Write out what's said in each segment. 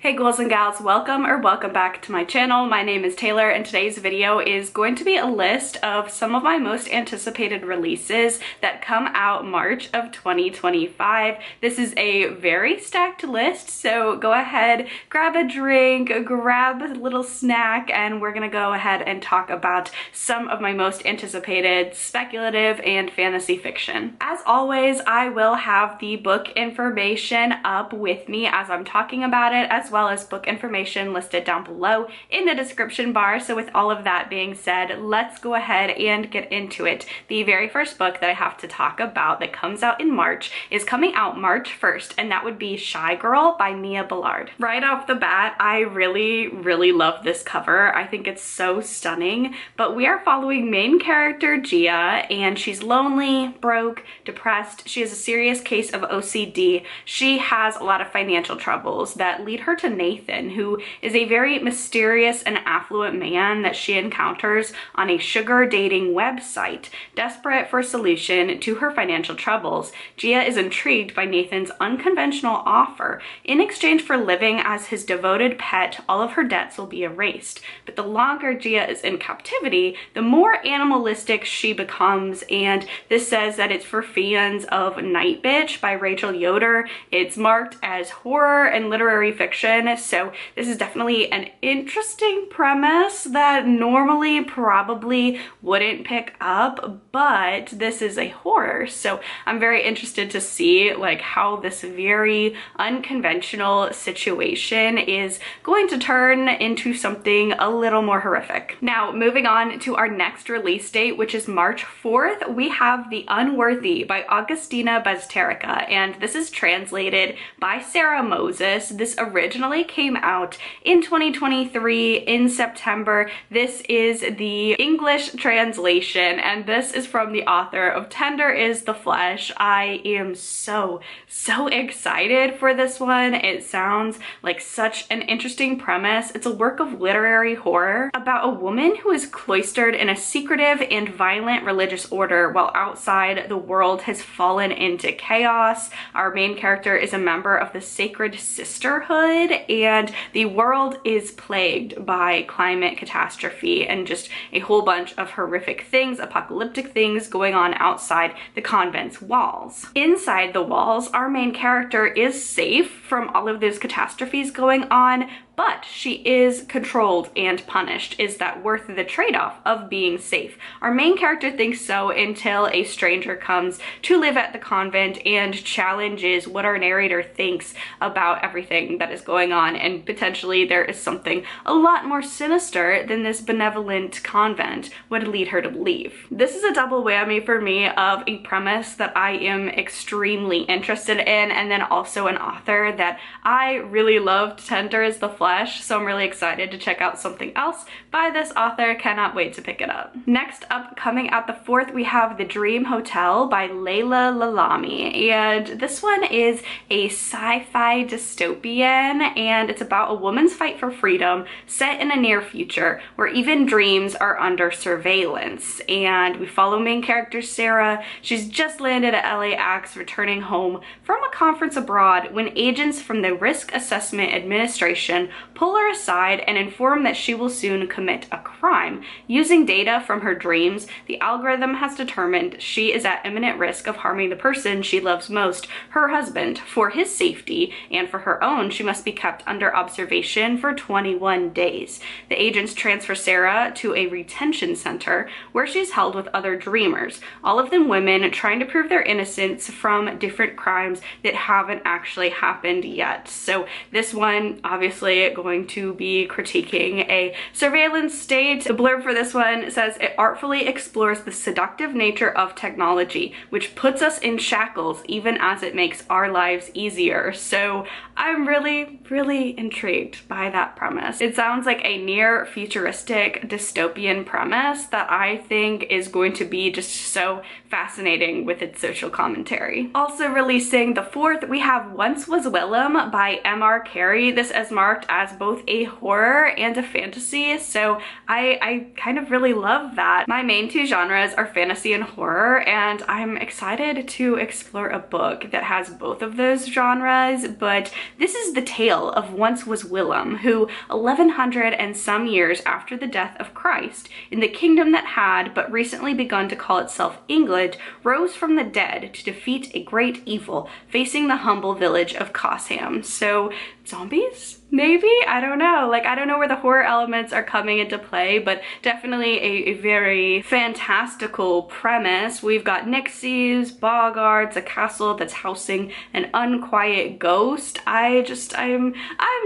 Hey ghouls and gals, welcome back to my channel. My name is Taylor and today's video is going to be a list of some of my most anticipated releases that come out March of 2025. This is a very stacked list, so go ahead, grab a drink, grab a little snack, and we're gonna go ahead and talk about some of my most anticipated speculative and fantasy fiction. As always, I will have the book information up with me as I'm talking about it, as well as book information listed down below in the description bar. So with all of that being said, let's go ahead and get into it. The very first book that I have to talk about that comes out in March is coming out March 1st, and that would be Shy Girl by Mia Ballard. Right off the bat, I really love this cover. I think it's so stunning, but we are following main character Gia, and she's lonely, broke, depressed. She has a serious case of OCD. She has a lot of financial troubles that lead her to Nathan, who is a very mysterious and affluent man that she encounters on a sugar dating website. Desperate for a solution to her financial troubles, Gia is intrigued by Nathan's unconventional offer. In exchange for living as his devoted pet, all of her debts will be erased. But the longer Gia is in captivity, the more animalistic she becomes, and this says that it's for fans of Night Bitch by Rachel Yoder. It's marked as horror and literary fiction, so this is definitely an interesting premise that normally probably wouldn't pick up, but this is a horror, so I'm very interested to see like how this very unconventional situation is going to turn into something a little more horrific. Now, moving on to our next release date, which is March 4th, we have The Unworthy by Agustina Bazterrica, and this is translated by Sarah Moses. This originally came out in 2023 in September. This is the English translation, and this is from the author of Tender is the Flesh. I am so excited for this one. It sounds like such an interesting premise. It's a work of literary horror about a woman who is cloistered in a secretive and violent religious order while outside the world has fallen into chaos. Our main character is a member of the Sacred Sisterhood, and the world is plagued by climate catastrophe and just a whole bunch of horrific things, apocalyptic things going on outside the convent's walls. Inside the walls, our main character is safe from all of those catastrophes going on, but she is controlled and punished. Is that worth the trade-off of being safe? Our main character thinks so until a stranger comes to live at the convent and challenges what our narrator thinks about everything that is going on, and potentially there is something a lot more sinister than this benevolent convent would lead her to believe. This is a double whammy for me of a premise that I am extremely interested in, and then also an author that I really loved, Tender is the Flesh, so I'm really excited to check out something else by this author. Cannot wait to pick it up. Next up, coming out the 4th, we have The Dream Hotel by Laila Lalami, and this one is a sci-fi dystopian, and it's about a woman's fight for freedom set in a near future where even dreams are under surveillance. And we follow main character Sarah. She's just landed at LAX, returning home from a conference abroad when agents from the Risk Assessment Administration pull her aside and inform that she will soon commit a crime. Using data from her dreams, the algorithm has determined she is at imminent risk of harming the person she loves most, her husband. For his safety and for her own, she must be kept under observation for 21 days. The agents transfer Sarah to a retention center where she's held with other dreamers, all of them women trying to prove their innocence from different crimes that haven't actually happened yet. So this one obviously going to be critiquing a surveillance state. The blurb for this one says it artfully explores the seductive nature of technology, which puts us in shackles even as it makes our lives easier. So I'm really intrigued by that premise. It sounds like a near futuristic dystopian premise that I think is going to be just so fascinating with its social commentary. Also releasing the 4th, we have Once Was Willem by M.R. Carey. This is marked as both a horror and a fantasy, so I kind of really love that. My main two genres are fantasy and horror, and I'm excited to explore a book that has both of those genres. But this is the tale of Once Was Willem, who 1100 and some years after the death of Christ, in the kingdom that had but recently begun to call itself England, rose from the dead to defeat a great evil facing the humble village of Cosham. So zombies? Maybe? I don't know. Like, I don't know where the horror elements are coming into play, but definitely a very fantastical premise. We've got nixies, boggards, a castle that's housing an unquiet ghost. I'm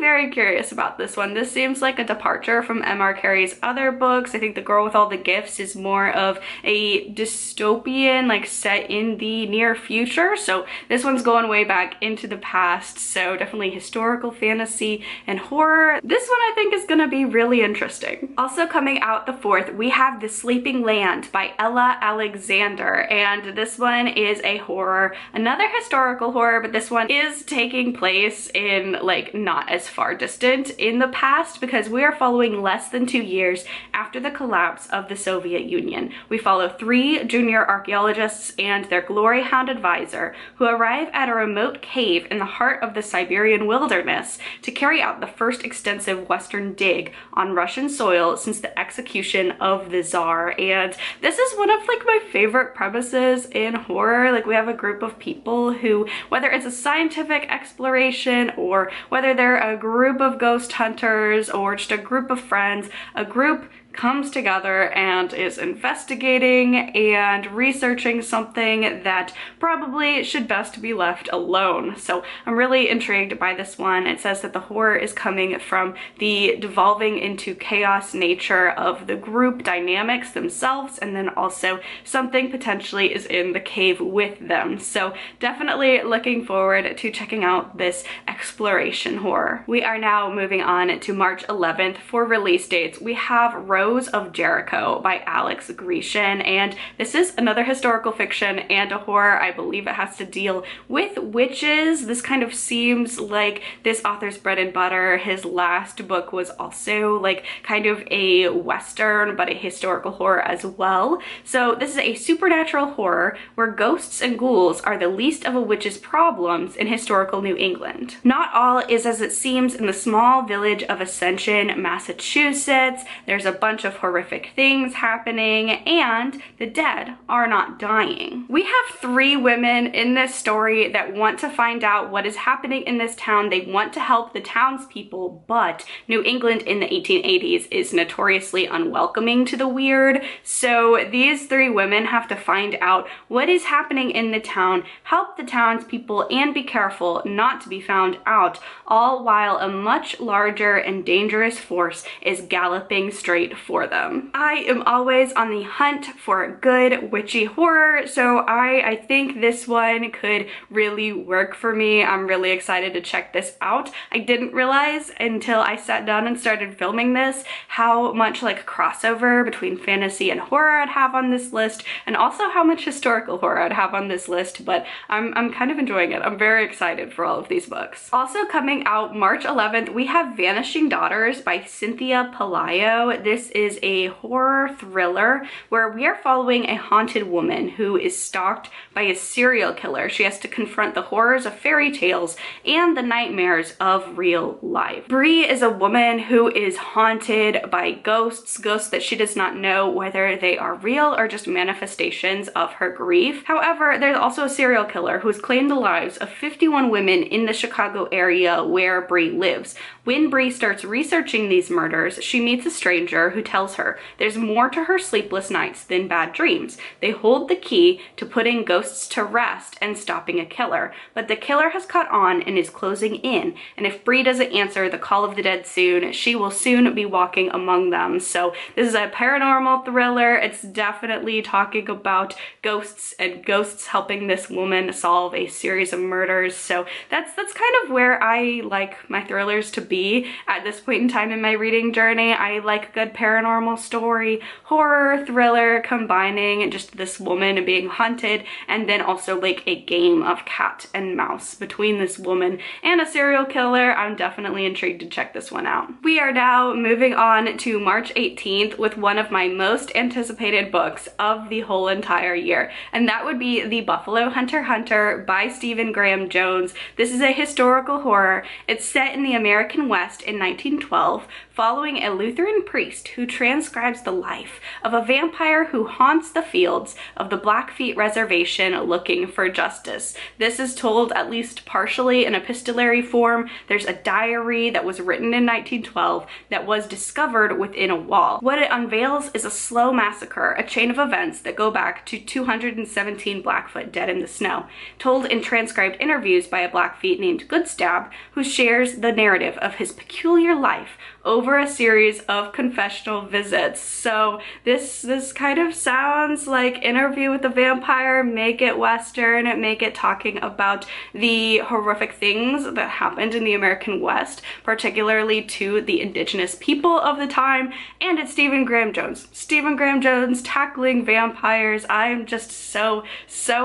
very curious about this one. This seems like a departure from M.R. Carey's other books. I think The Girl with All the Gifts is more of a dystopian, like set in the near future. So this one's going way back into the past. So definitely historical fantasy and horror. This one I think is gonna be really interesting. Also coming out the 4th, we have The Sleeping Land by Ella Alexander, and this one is a horror, another historical horror, but this one is taking place in like not as far distant in the past, because we are following less than 2 years after the collapse of the Soviet Union. We follow 3 junior archaeologists and their glory hound advisor who arrive at a remote cave in the heart of the Siberian wilderness to carry out the first extensive Western dig on Russian soil since the execution of the Tsar. And this is one of like my favorite premises in horror. Like, we have a group of people who, whether it's a scientific exploration or whether they're a group of ghost hunters or just a group of friends, a group comes together and is investigating and researching something that probably should best be left alone. So I'm really intrigued by this one. It says that the horror is coming from the devolving into chaos nature of the group dynamics themselves, and then also something potentially is in the cave with them. So definitely looking forward to checking out this exploration horror. We are now moving on to March 11th for release dates. We have of Jericho by Alex Grecian, and this is another historical fiction and a horror. I believe it has to deal with witches. This kind of seems like this author's bread and butter. His last book was also like kind of a western but a historical horror as well. So this is a supernatural horror where ghosts and ghouls are the least of a witch's problems in historical New England. Not all is as it seems in the small village of Ascension, Massachusetts. There's a bunch of horrific things happening, and the dead are not dying. We have 3 women in this story that want to find out what is happening in this town. They want to help the townspeople, but New England in the 1880s is notoriously unwelcoming to the weird. So these 3 women have to find out what is happening in the town, help the townspeople, and be careful not to be found out, all while a much larger and dangerous force is galloping straight for them. I am always on the hunt for good witchy horror, so I think this one could really work for me. I'm really excited to check this out. I didn't realize until I sat down and started filming this how much like crossover between fantasy and horror I'd have on this list, and also how much historical horror I'd have on this list, but I'm kind of enjoying it. I'm very excited for all of these books. Also coming out March 11th, we have Vanishing Daughters by Cynthia Pelayo. This is a horror thriller where we are following a haunted woman who is stalked by a serial killer. She has to confront the horrors of fairy tales and the nightmares of real life. Bree is a woman who is haunted by ghosts that she does not know whether they are real or just manifestations of her grief. However, there's also a serial killer who has claimed the lives of 51 women in the Chicago area where Bree lives. When Bree starts researching these murders, she meets a stranger who tells her there's more to her sleepless nights than bad dreams. They hold the key to putting ghosts to rest and stopping a killer, but the killer has caught on and is closing in, and if Bree doesn't answer the call of the dead soon, she will soon be walking among them. So this is a paranormal thriller. It's definitely talking about ghosts and ghosts helping this woman solve a series of murders. So that's kind of where I like my thrillers to be at this point in time in my reading journey. I like good paranormal paranormal story, horror, thriller, combining just this woman being hunted and then also like a game of cat and mouse between this woman and a serial killer. I'm definitely intrigued to check this one out. We are now moving on to March 18th with one of my most anticipated books of the whole entire year, and that would be The Buffalo Hunter by Stephen Graham Jones. This is a historical horror. It's set in the American West in 1912, following a Lutheran priest who transcribes the life of a vampire who haunts the fields of the Blackfeet Reservation looking for justice. This is told at least partially in epistolary form. There's a diary that was written in 1912 that was discovered within a wall. What it unveils is a slow massacre, a chain of events that go back to 217 Blackfoot dead in the snow, told in transcribed interviews by a Blackfeet named Goodstab, who shares the narrative of his peculiar life over a series of confessional visits. So this kind of sounds like Interview with the Vampire, make it Western, make it talking about the horrific things that happened in the American West, particularly to the indigenous people of the time, and it's Stephen Graham Jones. Stephen Graham Jones tackling vampires. I'm just so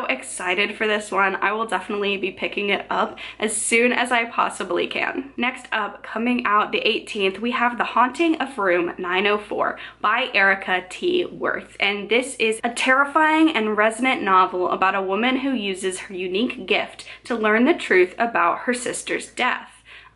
excited for this one. I will definitely be picking it up as soon as I possibly can. Next up, coming out the 18th, we have The Haunting of Room 904 by Erika T. Wurth. And this is a terrifying and resonant novel about a woman who uses her unique gift to learn the truth about her sister's death.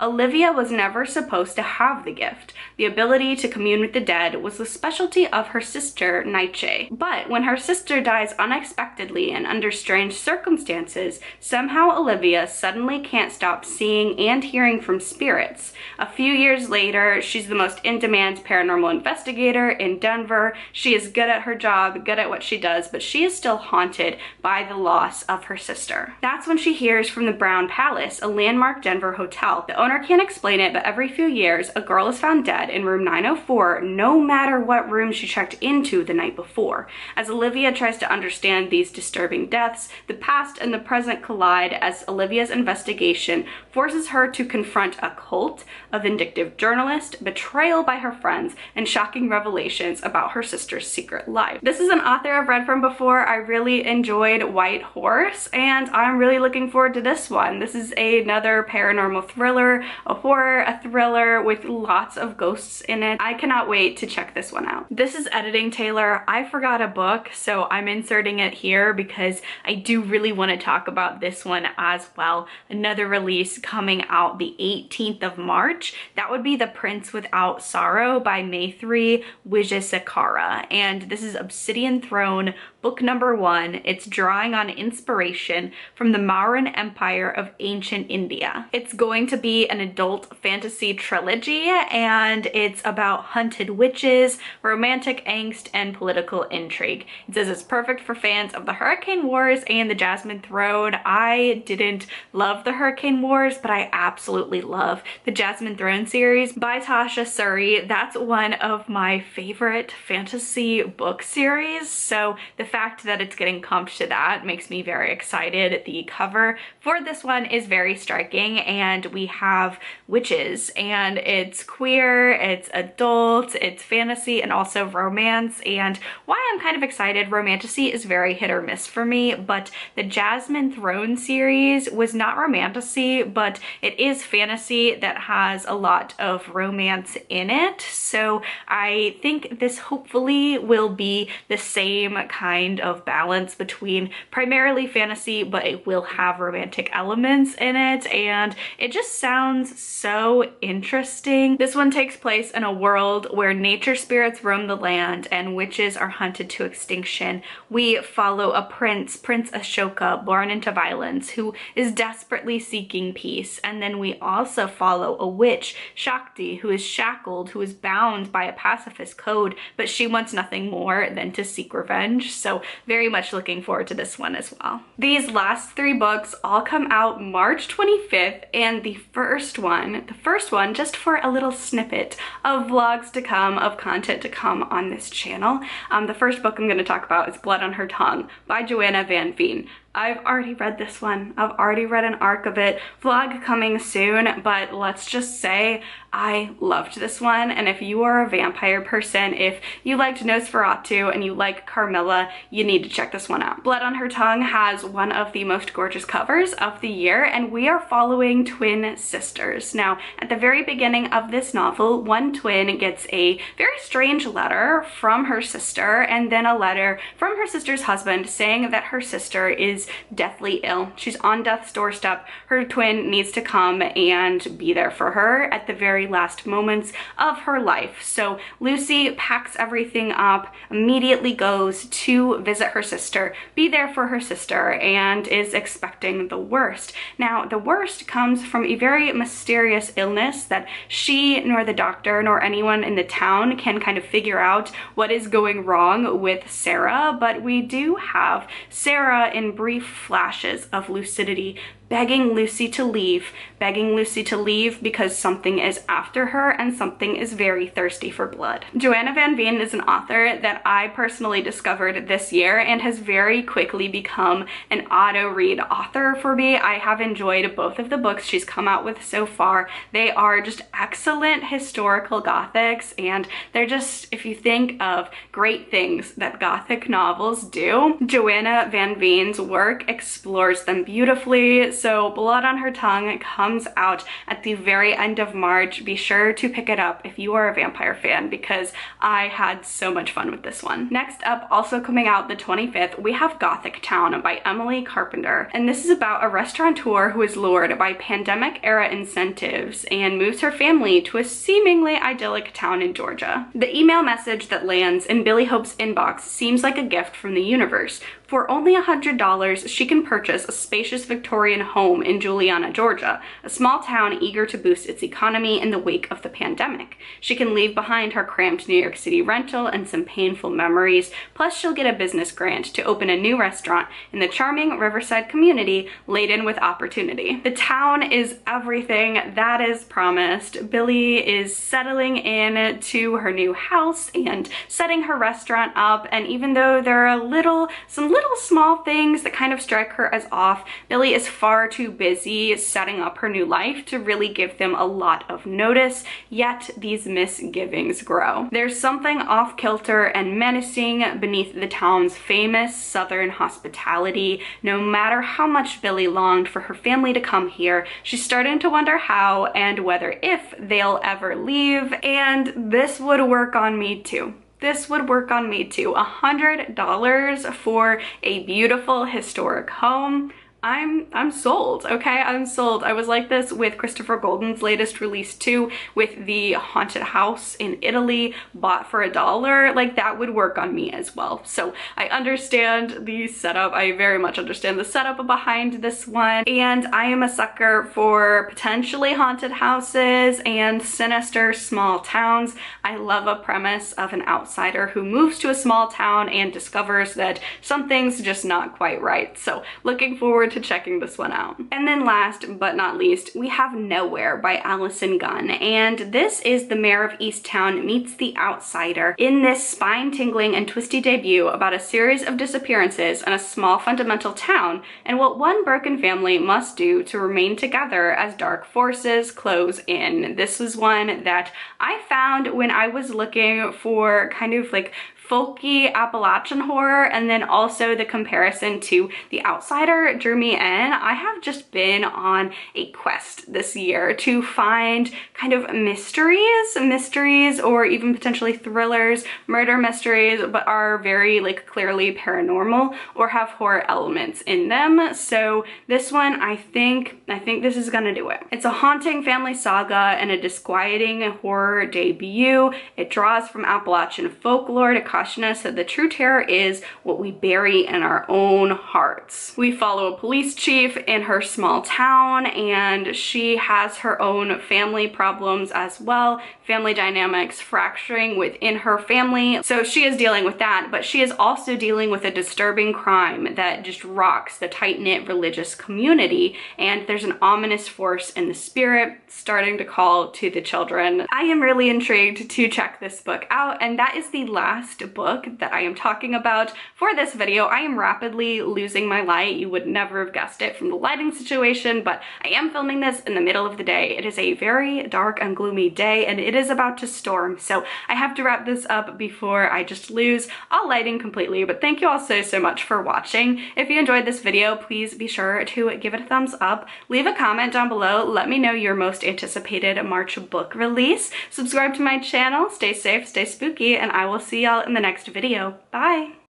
Olivia was never supposed to have the gift. The ability to commune with the dead was the specialty of her sister, Nietzsche. But when her sister dies unexpectedly and under strange circumstances, somehow Olivia suddenly can't stop seeing and hearing from spirits. A few years later, she's the most in-demand paranormal investigator in Denver. She is good at her job, good at what she does, but she is still haunted by the loss of her sister. That's when she hears from the Brown Palace, a landmark Denver hotel. The owner can't explain it, but every few years, a girl is found dead in room 904, no matter what room she checked into the night before. As Olivia tries to understand these disturbing deaths, the past and the present collide as Olivia's investigation forces her to confront a cult, a vindictive journalist, betrayal by her friends, and shocking revelations about her sister's secret life. This is an author I've read from before. I really enjoyed White Horse, and I'm really looking forward to this one. This is another paranormal thriller, a horror, a thriller with lots of ghosts in it. I cannot wait to check this one out. This is Editing Taylor. I forgot a book, so I'm inserting it here because I do really want to talk about this one as well. Another release coming out the 18th of March. That would be The Prince Without Sorrow by Maithree, Wijesekara. And this is Obsidian Throne, book number 1. It's drawing on inspiration from the Mauryan Empire of ancient India. It's going to be an adult fantasy trilogy, and it's about hunted witches, romantic angst, and political intrigue. It says it's perfect for fans of the Hurricane Wars and the Jasmine Throne. I didn't love the Hurricane Wars, but I absolutely love the Jasmine Throne series by Tasha Suri. That's one of my favorite fantasy book series, so the fact that it's getting comped to that makes me very excited. The cover for this one is very striking, and we have witches, and it's queer, it's adult, it's fantasy, and also romance. And why I'm kind of excited, romantasy is very hit or miss for me, but the Jasmine Throne series was not romantasy, but it is fantasy that has a lot of romance in it. So I think this hopefully will be the same kind of balance between primarily fantasy, but it will have romantic elements in it, and it just sounds so interesting. This one takes place in a world where nature spirits roam the land and witches are hunted to extinction. We follow a prince, Prince Ashoka, born into violence, who is desperately seeking peace, and then we also follow a witch, Shakti, who is shackled, who is bound by a pacifist code, but she wants nothing more than to seek revenge. So very much looking forward to this one as well. These last 3 books all come out March 25th, and the first one, just for a little snippet of vlogs to come, of content to come on this channel. The first book I'm going to talk about is Blood on Her Tongue by Johanna van Veen. I've already read this one. I've already read an arc of it. Vlog coming soon, but let's just say I loved this one. And if you are a vampire person, if you liked Nosferatu and you like Carmilla, you need to check this one out. Blood on Her Tongue has one of the most gorgeous covers of the year, and we are following twin sisters. Now, at the very beginning of this novel, one twin gets a very strange letter from her sister, and then a letter from her sister's husband saying that her sister is deathly ill. She's on death's doorstep. Her twin needs to come and be there for her at the very last moments of her life. So Lucy packs everything up, immediately goes to visit her sister, be there for her sister, and is expecting the worst. Now, the worst comes from a very mysterious illness that she nor the doctor nor anyone in the town can kind of figure out what is going wrong with Sarah, but we do have Sarah in brief flashes of lucidity begging Lucy to leave because something is after her and something is very thirsty for blood. Johanna van Veen is an author that I personally discovered this year and has very quickly become an auto-read author for me. I have enjoyed both of the books she's come out with so far. They are just excellent historical gothics, and they're just, if you think of great things that gothic novels do, Johanna van Veen's work explores them beautifully. So Blood on Her Tongue comes out at the very end of March. Be sure to pick it up if you are a vampire fan, because I had so much fun with this one. Next up, also coming out the 25th, we have Gothictown by Emily Carpenter. And this is about a restaurateur who is lured by pandemic-era incentives and moves her family to a seemingly idyllic town in Georgia. The email message that lands in Billy Hope's inbox seems like a gift from the universe. For only $100, she can purchase a spacious Victorian home in Juliana, Georgia, a small town eager to boost its economy in the wake of the pandemic. She can leave behind her cramped New York City rental and some painful memories, plus she'll get a business grant to open a new restaurant in the charming Riverside community laden with opportunity. The town is everything that is promised. Billy is settling in to her new house and setting her restaurant up, and even though there are some little small things that kind of strike her as off, Billy is far too busy setting up her new life to really give them a lot of notice, yet these misgivings grow. There's something off-kilter and menacing beneath the town's famous southern hospitality. No matter how much Billy longed for her family to come here, she's starting to wonder how and whether if they'll ever leave, and this would work on me too. This would work on me too. $100 for a beautiful historic home. I'm sold, okay? I'm sold. I was like this with Christopher Golden's latest release too, with the haunted house in Italy, bought for $1. Like, that would work on me as well. So I understand the setup. I very much understand the setup behind this one. And I am a sucker for potentially haunted houses and sinister small towns. I love a premise of an outsider who moves to a small town and discovers that something's just not quite right. So looking forward to checking this one out. And then last but not least, we have Nowhere by Allison Gunn. And this is the mayor of Easttown meets the outsider in this spine-tingling and twisty debut about a series of disappearances in a small fundamental town and what one broken family must do to remain together as dark forces close in. This was one that I found when I was looking for kind of like folky Appalachian horror, and then also the comparison to The Outsider drew me in. I have just been on a quest this year to find kind of mysteries or even potentially thrillers, murder mysteries, but are very like clearly paranormal or have horror elements in them. So this one, I think this is gonna do it. It's a haunting family saga and a disquieting horror debut. It draws from Appalachian folklore to caution us that the true terror is what we bury in our own hearts. We follow a police chief in her small town, and she has her own family problems as well, family dynamics fracturing within her family. So she is dealing with that, but she is also dealing with a disturbing crime that just rocks the tight-knit religious community, and there's an ominous force in the spirit starting to call to the children. I am really intrigued to check this book out, and that is the last next book that I am talking about. For this video, I am rapidly losing my light. You would never have guessed it from the lighting situation, but I am filming this in the middle of the day. It is a very dark and gloomy day, and it is about to storm, so I have to wrap this up before I just lose all lighting completely. But thank you all so much for watching. If you enjoyed this video, please be sure to give it a thumbs up. Leave a comment down below. Let me know your most anticipated March book release. Subscribe to my channel. Stay safe, stay spooky, and I will see y'all in the next video. Bye!